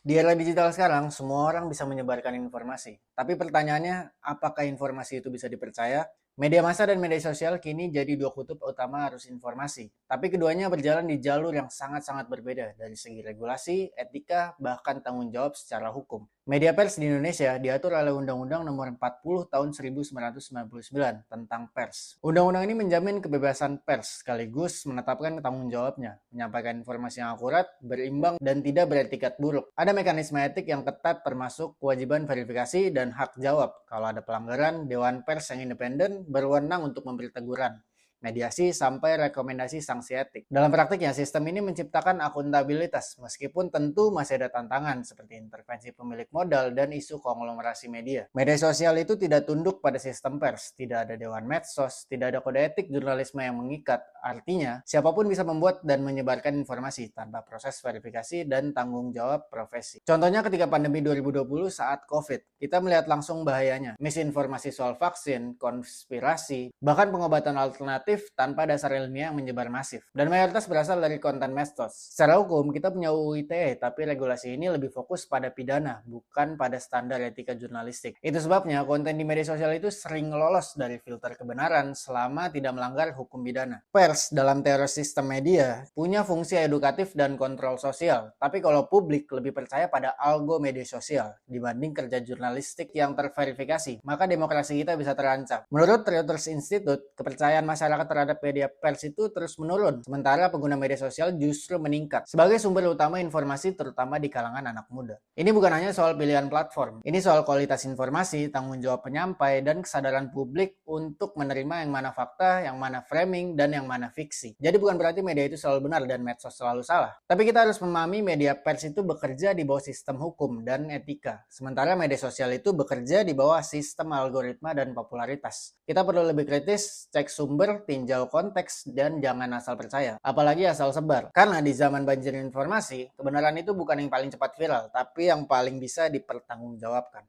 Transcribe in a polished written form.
Di era digital sekarang, semua orang bisa menyebarkan informasi. Tapi pertanyaannya, apakah informasi itu bisa dipercaya? Media massa dan media sosial kini jadi dua kutub utama arus informasi. Tapi keduanya berjalan di jalur yang sangat-sangat berbeda dari segi regulasi, etika, bahkan tanggung jawab secara hukum. Media pers di Indonesia diatur oleh Undang-Undang Nomor 40 Tahun 1999 tentang pers. Undang-undang ini menjamin kebebasan pers sekaligus menetapkan tanggung jawabnya, menyampaikan informasi yang akurat, berimbang, dan tidak beretikat buruk. Ada mekanisme etik yang ketat termasuk kewajiban verifikasi dan hak jawab. Kalau ada pelanggaran, Dewan Pers yang independen berwenang untuk memberi teguran, mediasi, sampai rekomendasi sanksi etik. Dalam praktiknya, sistem ini menciptakan akuntabilitas, meskipun tentu masih ada tantangan seperti intervensi pemilik modal dan isu konglomerasi media. Media sosial itu tidak tunduk pada sistem pers, tidak ada dewan medsos, tidak ada kode etik jurnalisme yang mengikat. Artinya, siapapun bisa membuat dan menyebarkan informasi tanpa proses verifikasi dan tanggung jawab profesi. Contohnya ketika pandemi 2020 saat COVID, kita melihat langsung bahayanya. Misinformasi soal vaksin, konspirasi, bahkan pengobatan alternatif tanpa dasar ilmiah yang menyebar masif. Dan mayoritas berasal dari konten medsos. Secara hukum, kita punya UU ITE, tapi regulasi ini lebih fokus pada pidana, bukan pada standar etika jurnalistik. Itu sebabnya konten di media sosial itu sering lolos dari filter kebenaran selama tidak melanggar hukum pidana. Pers dalam teori sistem media punya fungsi edukatif dan kontrol sosial, tapi kalau publik lebih percaya pada algo media sosial dibanding kerja jurnalistik yang terverifikasi, maka demokrasi kita bisa terancam. Menurut Reuters Institute, kepercayaan masyarakat terhadap media pers itu terus menurun, sementara pengguna media sosial justru meningkat sebagai sumber utama informasi terutama di kalangan anak muda. Ini bukan hanya soal pilihan platform, ini soal kualitas informasi, tanggung jawab penyampai, dan kesadaran publik untuk menerima yang mana fakta, yang mana framing, dan yang mana fiksi. Jadi bukan berarti media itu selalu benar dan medsos selalu salah. Tapi kita harus memahami media pers itu bekerja di bawah sistem hukum dan etika. Sementara media sosial itu bekerja di bawah sistem algoritma dan popularitas. Kita perlu lebih kritis, cek sumber, tinjau konteks, dan jangan asal percaya. Apalagi asal sebar. Karena di zaman banjir informasi, kebenaran itu bukan yang paling cepat viral, tapi yang paling bisa dipertanggungjawabkan.